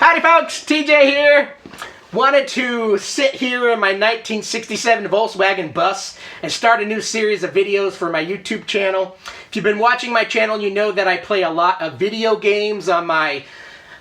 Howdy folks, TJ here. Wanted to sit here in my 1967 Volkswagen bus and start a new series of videos for my YouTube channel. If you've been watching my channel, you know that I play a lot of video games on my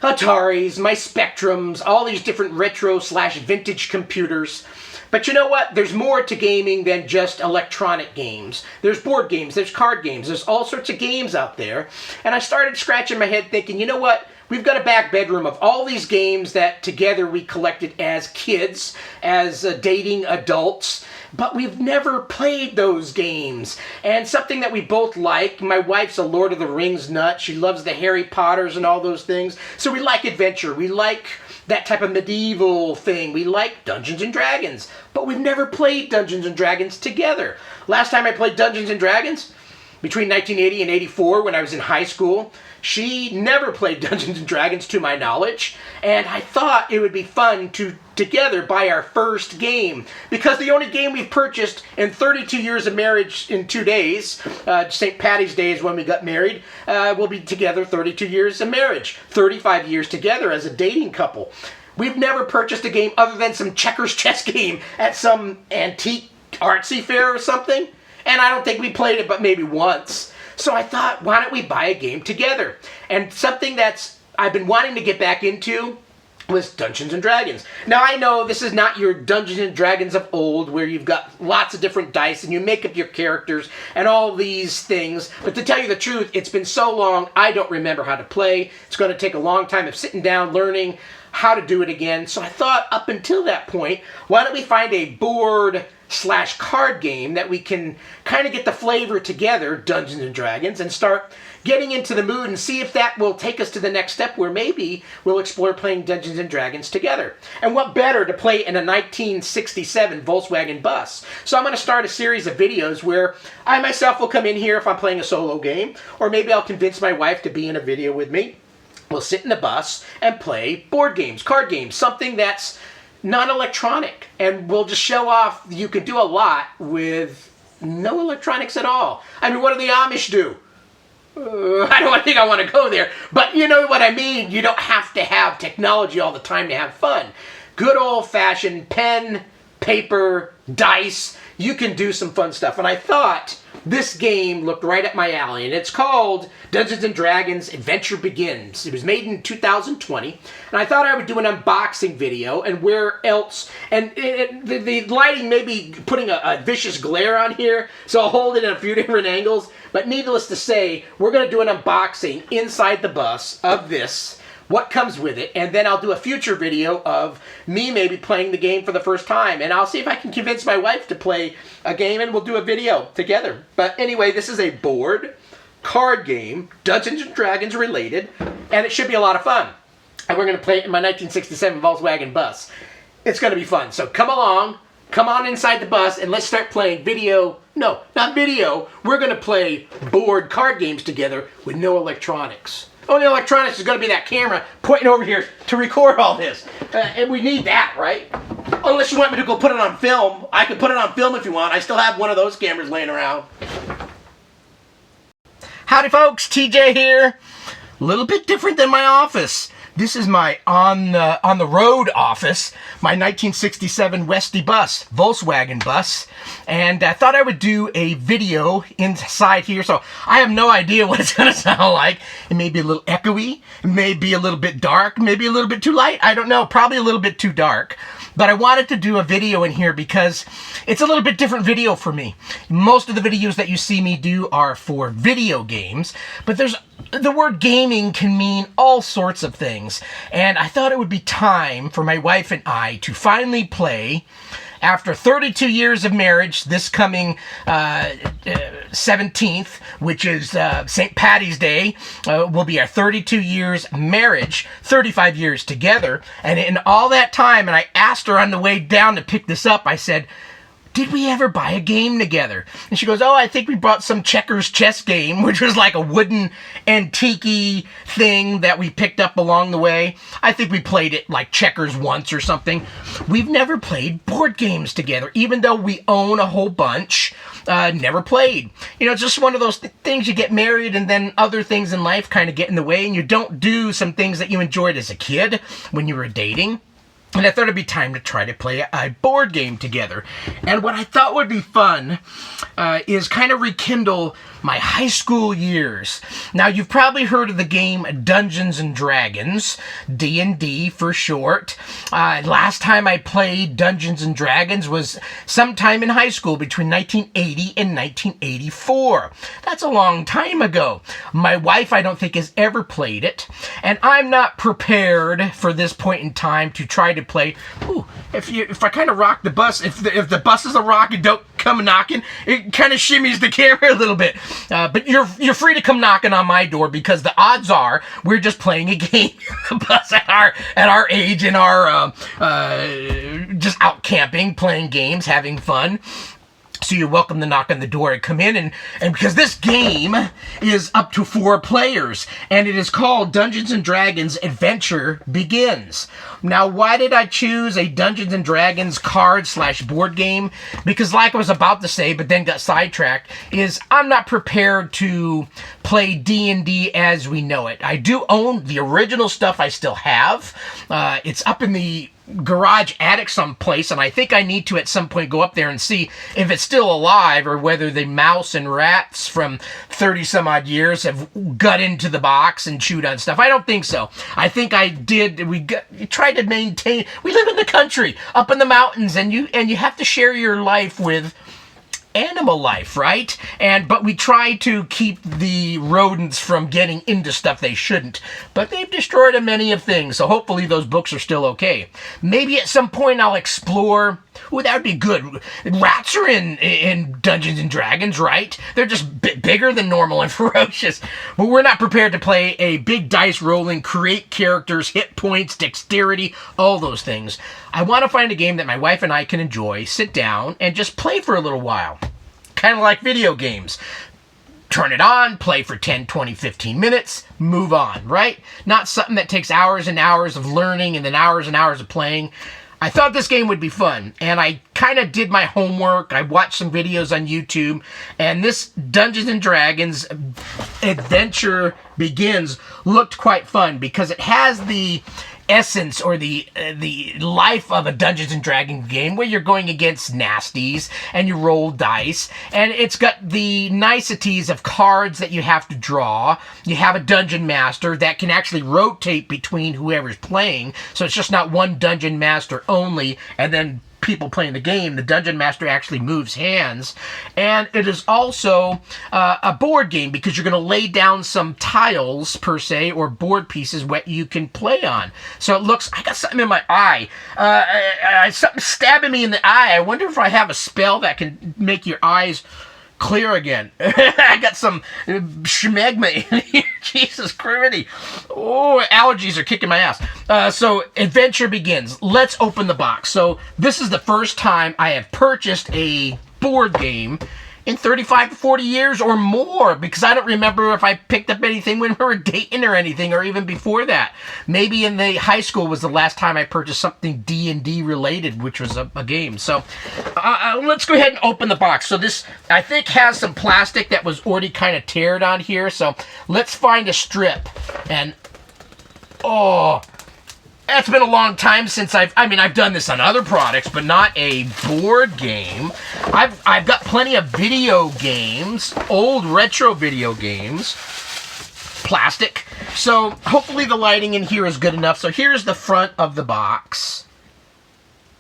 Ataris, my Spectrums, all these different retro/vintage computers. But you know what? There's more to gaming than just electronic games. There's board games, there's card games, there's all sorts of games out there. And I started scratching my head thinking, you know what? We've got a back bedroom of all these games that together we collected as kids, as dating adults, but we've never played those games. And something that we both like, my wife's a Lord of the Rings nut, she loves the Harry Potters and all those things, so we like adventure, we like that type of medieval thing, we like Dungeons and Dragons, but we've never played Dungeons and Dragons together. Last time I played Dungeons and Dragons, between 1980 and 84 when I was in high school, she never played Dungeons & Dragons to my knowledge, and I thought it would be fun to together buy our first game, because the only game we've purchased in 32 years of marriage in 2 days, St. Patty's Day is when we got married, we'll be together 32 years of marriage, 35 years together as a dating couple. We've never purchased a game other than some checkers chess game at some antique artsy fair or something, and I don't think we played it but maybe once. So I thought, why don't we buy a game together? And something that's I've been wanting to get back into was Dungeons and Dragons. Now I know this is not your Dungeons and Dragons of old where you've got lots of different dice and you make up your characters and all these things, but to tell you the truth, it's been so long I don't remember how to play. It's going to take a long time of sitting down, learning how to do it again. So I thought up until that point, why don't we find a board/card game that we can kind of get the flavor together, Dungeons and Dragons, and start getting into the mood and see if that will take us to the next step where maybe we'll explore playing Dungeons and Dragons together. And what better to play in a 1967 Volkswagen bus? So I'm going to start a series of videos where I myself will come in here if I'm playing a solo game, or maybe I'll convince my wife to be in a video with me. We'll sit in the bus and play board games, card games, something that's non-electronic, and we'll just show off you can do a lot with no electronics at all. I mean, what do the Amish do? I don't think I want to go there, but you know what I mean. You don't have to have technology all the time to have fun. Good old-fashioned pen, paper, dice, you can do some fun stuff. And I thought this game looked right up my alley, and it's called Dungeons & Dragons Adventure Begins. It was made in 2020, and I thought I would do an unboxing video, and where else, and the lighting may be putting a vicious glare on here, so I'll hold it in a few different angles, but needless to say, we're going to do an unboxing inside the bus of this, what comes with it, and then I'll do a future video of me maybe playing the game for the first time, and I'll see if I can convince my wife to play a game, and we'll do a video together. But anyway, this is a board card game, Dungeons and Dragons related, and it should be a lot of fun. And we're going to play it in my 1967 Volkswagen bus. It's going to be fun, so come along, come on inside the bus, and let's start playing video. No, not video. We're going to play board card games together with no electronics. Only electronics is going to be that camera pointing over here to record all this. And we need that, right? Unless you want me to go put it on film. I can put it on film if you want. I still have one of those cameras laying around. Howdy folks, TJ here. A little bit different than my office. This is my on the road office, my 1967 Westy bus, Volkswagen bus, and I thought I would do a video inside here, so I have no idea what it's going to sound like. It may be a little echoey, it may be a little bit dark, maybe a little bit too light, I don't know, probably a little bit too dark. But I wanted to do a video in here because it's a little bit different video for me. Most of the videos that you see me do are for video games, but the word gaming can mean all sorts of things. And I thought it would be time for my wife and I to finally play, after 32 years of marriage, this coming 17th, which is St. Patty's Day, will be our 32 years marriage, 35 years together. And in all that time, and I asked her on the way down to pick this up, I said, did we ever buy a game together? And she goes, oh, I think we bought some checkers chess game, which was like a wooden antique thing that we picked up along the way. I think we played it like checkers once or something. We've never played board games together, even though we own a whole bunch. Never played. You know, it's just one of those things. You get married and then other things in life kind of get in the way, and you don't do some things that you enjoyed as a kid when you were dating. And I thought it'd be time to try to play a board game together. And what I thought would be fun is kind of rekindle my high school years. Now, you've probably heard of the game Dungeons and Dragons, D&D for short. Last time I played Dungeons and Dragons was sometime in high school between 1980 and 1984. That's a long time ago. My wife, I don't think, has ever played it, and I'm not prepared for this point in time to try to play. Ooh, if I kind of rock the bus, if the bus is a rock and don't come knocking, it kind of shimmies the camera a little bit. But you're free to come knocking on my door, because the odds are we're just playing a game. Bus at our age, and our just out camping, playing games, having fun. So you're welcome to knock on the door and come in, and because this game is up to 4 players, and it is called Dungeons and Dragons Adventure Begins. Now, why did I choose a Dungeons and Dragons card/board game? Because like I was about to say, but then got sidetracked, is I'm not prepared to play D&D as we know it. I do own the original stuff. I still have. It's up in the garage attic someplace, and I think I need to at some point go up there and see if it's still alive, or whether the mouse and rats from 30 some odd years have got into the box and chewed on stuff. I don't think so. I think I did. We tried to maintain. We live in the country, up in the mountains, and you have to share your life with animal life, right? But we try to keep the rodents from getting into stuff they shouldn't. But they've destroyed a many of things, so hopefully those books are still okay. Maybe at some point I'll explore. Ooh, that would be good. Rats are in Dungeons and Dragons, right? They're just bigger than normal and ferocious. But we're not prepared to play a big dice rolling, create characters, hit points, dexterity, all those things. I want to find a game that my wife and I can enjoy, sit down, and just play for a little while. Kind of like video games. Turn it on, play for 10, 20, 15 minutes, move on, right? Not something that takes hours and hours of learning and then hours and hours of playing. I thought this game would be fun, and I kind of did my homework. I watched some videos on YouTube, and this Dungeons and Dragons Adventure Begins looked quite fun, because it has the essence or the life of a Dungeons and Dragons game, where you're going against nasties and you roll dice, and it's got the niceties of cards that you have to draw. You have a dungeon master that can actually rotate between whoever's playing, so it's just not one dungeon master only, and then people playing the game. The dungeon master actually moves hands, and it is also a board game, because you're going to lay down some tiles per se, or board pieces what you can play on. So it looks, I got something in my eye, something stabbing me in the eye. I wonder if I have a spell that can make your eyes clear again. I got some schmegma in here. Jesus Christ. Oh, allergies are kicking my ass. So Adventure Begins. Let's open the box. So this is the first time I have purchased a board game in 35 to 40 years or more, because I don't remember if I picked up anything when we were dating or anything, or even before that. Maybe in the high school was the last time I purchased something D&D related, which was a game. So let's go ahead and open the box. So this, I think, has some plastic that was already kind of teared on here. So let's find a strip. And, oh, it's been a long time since I've done this on other products, but not a board game. I've got plenty of video games, old retro video games, plastic. So hopefully the lighting in here is good enough. So here's the front of the box.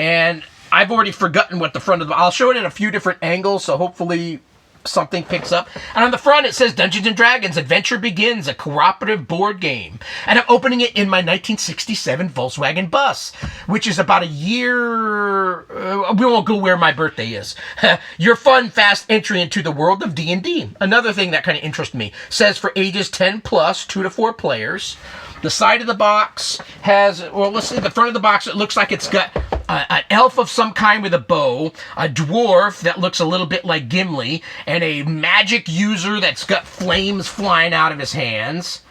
And I've already forgotten what the front of the box. I'll show it in a few different angles, so hopefully something picks up. And on the front it says Dungeons and Dragons Adventure Begins, a cooperative board game. And I'm opening it in my 1967 Volkswagen Bus, which is about a year. We won't go where my birthday is. Your fun, fast entry into the world of D&D. Another thing that kind of interests me. Says for ages 10 plus, 2 to 4 players. The side of the box has, well, let's see, the front of the box, it looks like it's got an elf of some kind with a bow, a dwarf that looks a little bit like Gimli, and a magic user that's got flames flying out of his hands.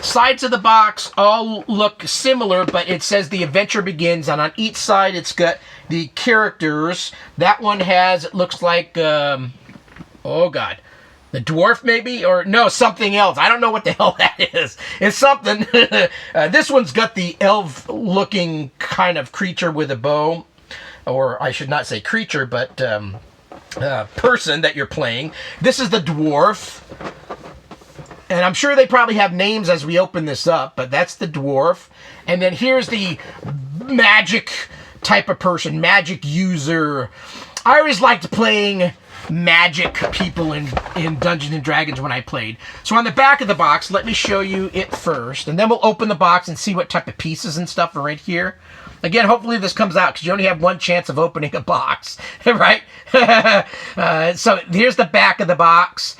Sides of the box all look similar, but it says the adventure begins, and on each side it's got the characters. That one has, it looks like, oh God, the dwarf maybe? Or no, something else. I don't know what the hell that is. It's something. This one's got the elf-looking kind of creature with a bow. Or I should not say creature, but person that you're playing. This is the dwarf. And I'm sure they probably have names as we open this up, but that's the dwarf. And then here's the magic type of person, magic user. I always liked playing magic people in Dungeons and Dragons when I played. So on the back of the box, let me show you it first, and then we'll open the box and see what type of pieces and stuff are right here. Again, hopefully this comes out, because you only have one chance of opening a box, right? So here's the back of the box.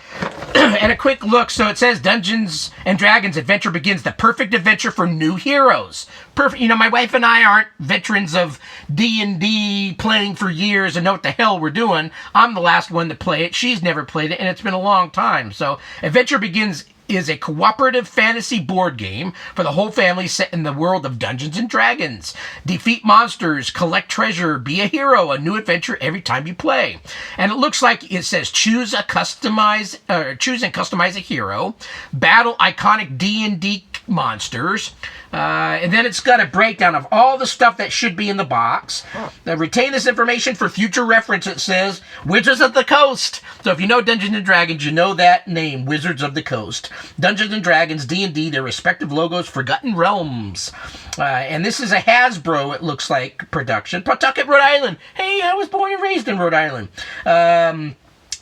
And a quick look. So it says Dungeons and Dragons Adventure Begins, the perfect adventure for new heroes. Perfect. You know, my wife and I aren't veterans of D&D playing for years and know what the hell we're doing. I'm the last one to play it. She's never played it, and it's been a long time. So Adventure Begins is a cooperative fantasy board game for the whole family set in the world of Dungeons and Dragons. Defeat monsters, collect treasure, be a hero, a new adventure every time you play. And it looks like it says choose and customize a hero, battle iconic D&D monsters, and then it's got a breakdown of all the stuff that should be in the box. Retain this information for future reference, it says. Wizards of the Coast. So if you know Dungeons and Dragons, you know that name, Wizards of the Coast. Dungeons and Dragons, D&D, their respective logos, Forgotten Realms. And this is a Hasbro, it looks like, production. Pawtucket, Rhode Island. Hey, I was born and raised in Rhode Island.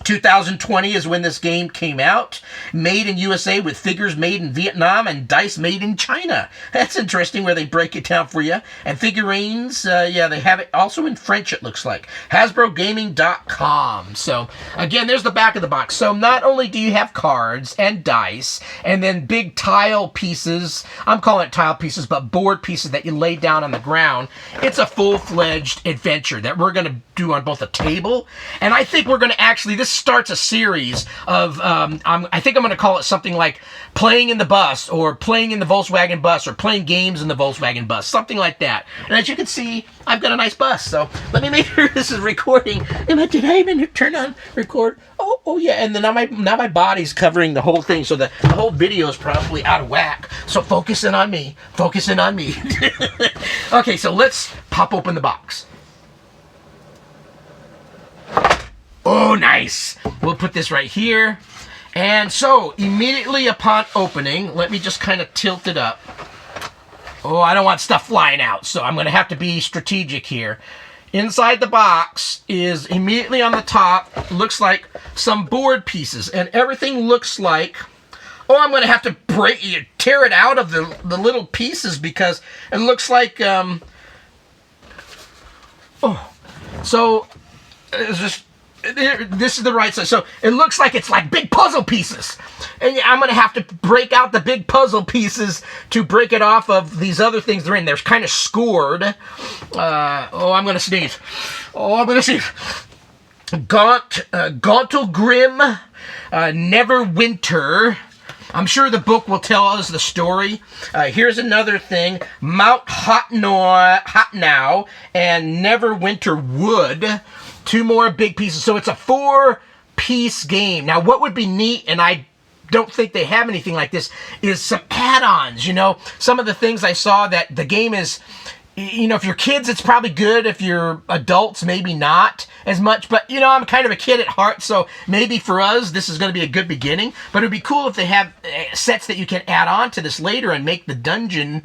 2020 is when this game came out. Made in USA with figures made in Vietnam and dice made in China. That's interesting where they break it down for you. And figurines, yeah, they have it also in French, it looks like. HasbroGaming.com. So, again, there's the back of the box. So, not only do you have cards and dice, and then big tile pieces, I'm calling it tile pieces, but board pieces that you lay down on the ground, it's a full-fledged adventure that we're going to do on both a table, and I think we're going to actually, this starts a series of, I think I'm going to call it something like playing in the bus, or playing in the Volkswagen bus, or playing games in the Volkswagen bus, something like that. And as you can see, I've got a nice bus, so let me make sure this is recording. Did I even turn on record? Oh yeah, and then now my body's covering the whole thing, so the whole video is probably out of whack. So focusing on me. Okay, so let's pop open the box. Oh, nice. We'll put this right here. And so, immediately upon opening, let me just kind of tilt it up. Oh, I don't want stuff flying out, so I'm going to have to be strategic here. Inside the box is, immediately on the top, looks like some board pieces. And everything looks like... Oh, I'm going to have to tear it out of the little pieces, because it looks like... So, it's just... This is the right side. So it looks like it's like big puzzle pieces. And I'm going to have to break out the big puzzle pieces to break it off of these other things they're in. They're kind of scored. I'm going to sneeze. Gauntlgrim, Neverwinter. I'm sure the book will tell us the story. Here's another thing. Mount Hotnow and Neverwinter Wood. 2 more big pieces. So it's a 4-piece game. Now, what would be neat, and I don't think they have anything like this, is some add-ons. You know, some of the things I saw that the game is, you know, if you're kids, it's probably good. If you're adults, maybe not as much. But, you know, I'm kind of a kid at heart, so maybe for us, this is going to be a good beginning. But it would be cool if they have sets that you can add on to this later and make the dungeon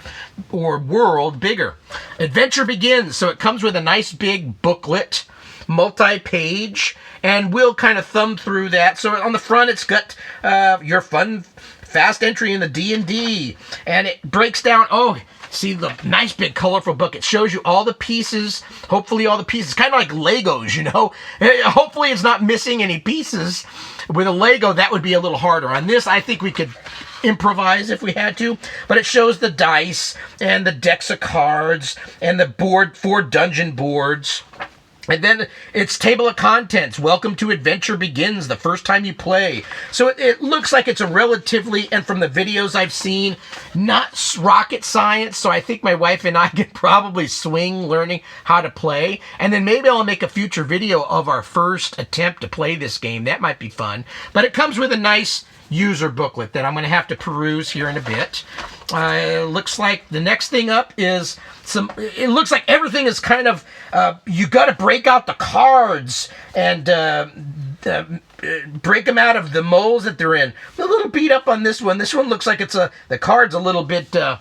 or world bigger. Adventure Begins. So it comes with a nice big booklet, multi-page, and we'll kind of thumb through that. So on the front, it's got your fun, fast entry in the D&D, and it breaks down, see the nice big colorful book. It shows you all the pieces, hopefully all the pieces, kind of like Legos, you know. Hopefully it's not missing any pieces. With a Lego, that would be a little harder. On this, I think we could improvise if we had to. But it shows the dice and the decks of cards and the board, 4 dungeon boards. And then it's table of contents. Welcome to Adventure Begins, the first time you play. So it looks like it's a relatively, and from the videos I've seen, not rocket science. So I think my wife and I could probably swing learning how to play. And then maybe I'll make a future video of our first attempt to play this game. That might be fun. But it comes with a nice user booklet that I'm going to have to peruse here in a bit. Looks like the next thing up is it looks like everything is kind of, you got to break out the cards and break them out of the molds that they're in. A little beat up on this one. This one looks like the card's a little bit, the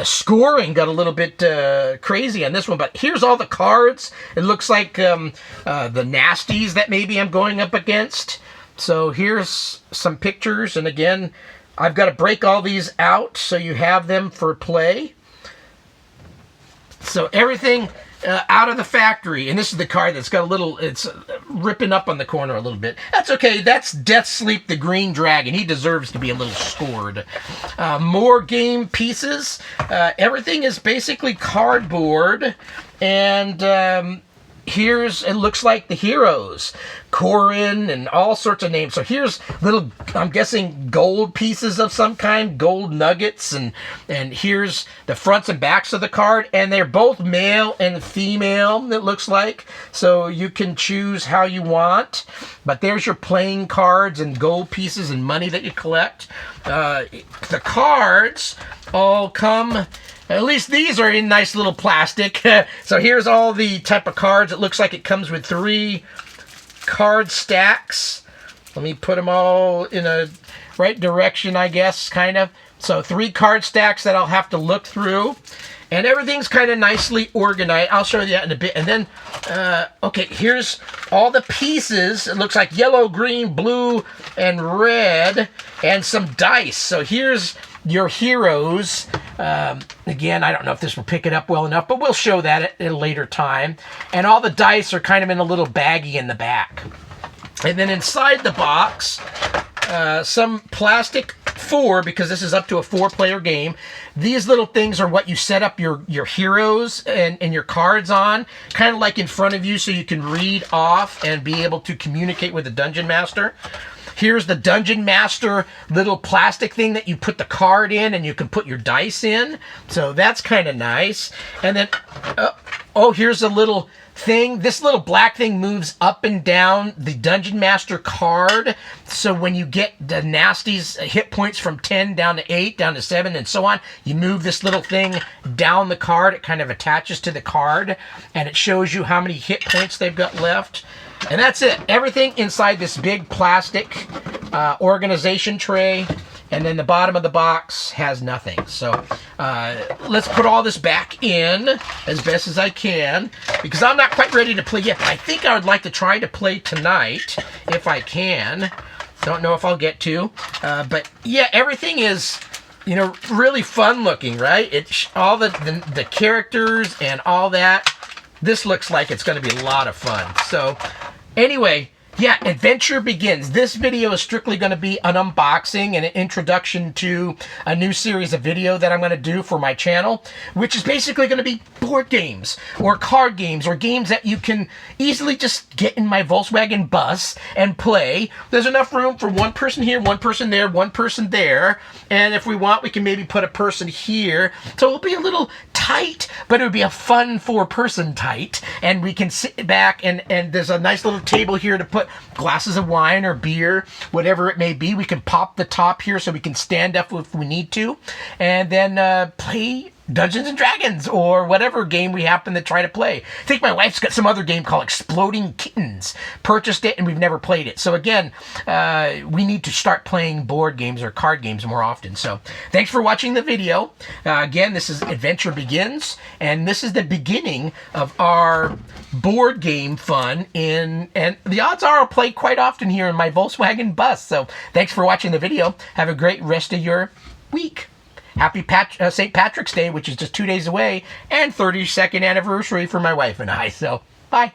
scoring got a little bit crazy on this one, but here's all the cards. It looks like the nasties that maybe I'm going up against. So here's some pictures, and again, I've got to break all these out so you have them for play. So everything out of the factory, and this is the card that's got a little, it's ripping up on the corner a little bit. That's okay. That's Death Sleep, the green dragon. He deserves to be a little scored. More game pieces. Everything is basically cardboard, and here's, it looks like the heroes, Corin and all sorts of names. So here's little, I'm guessing gold pieces of some kind, gold nuggets, and here's the fronts and backs of the card, and they're both male and female, it looks like. So you can choose how you want, but there's your playing cards and gold pieces and money that you collect. The cards all come, at least these are in nice little plastic. So here's all the type of cards. It looks like it comes with 3 card stacks. Let me put them all in a right direction, I guess, kind of. So 3 card stacks that I'll have to look through. And everything's kind of nicely organized. I'll show you that in a bit. And then, okay, here's all the pieces. It looks like yellow, green, blue, and red, and some dice. So here's your heroes. Again, I don't know if this will pick it up well enough, but we'll show that at a later time. And all the dice are kind of in a little baggie in the back. And then inside the box, some plastic 4, because this is up to a 4-player game. These little things are what you set up your heroes and your cards on, kind of like in front of you so you can read off and be able to communicate with the Dungeon Master. Here's the Dungeon Master little plastic thing that you put the card in and you can put your dice in. So that's kind of nice. And then, oh, here's a little thing. This little black thing moves up and down the Dungeon Master card. So when you get the nasties hit points from 10 down to 8, down to 7, and so on, you move this little thing down the card. It kind of attaches to the card, and it shows you how many hit points they've got left. And that's it. Everything inside this big plastic organization tray. And then the bottom of the box has nothing. So let's put all this back in as best as I can, because I'm not quite ready to play yet. But I think I would like to try to play tonight if I can. Don't know if I'll get to. But yeah, everything is, you know, really fun looking, right? All the characters and all that. This looks like it's going to be a lot of fun. So anyway, yeah, Adventure Begins. This video is strictly going to be an unboxing and an introduction to a new series of video that I'm going to do for my channel, which is basically going to be board games or card games or games that you can easily just get in my Volkswagen bus and play. There's enough room for one person here, one person there, one person there, and if we want, we can maybe put a person here. So it'll be a little tight, but it would be a fun 4-person tight, and we can sit back and there's a nice little table here to put glasses of wine or beer, whatever it may be. We can pop the top here so we can stand up if we need to, and then play Dungeons and Dragons or whatever game we happen to try to play. I think my wife's got some other game called Exploding Kittens. Purchased it and we've never played it. So again, we need to start playing board games or card games more often. So thanks for watching the video. Again, this is Adventure Begins, and this is the beginning of our board game fun. And the odds are I'll play quite often here in my Volkswagen bus. So thanks for watching the video. Have a great rest of your week. Happy St. Patrick's Day, which is just 2 days away, and 32nd anniversary for my wife and I. So, bye.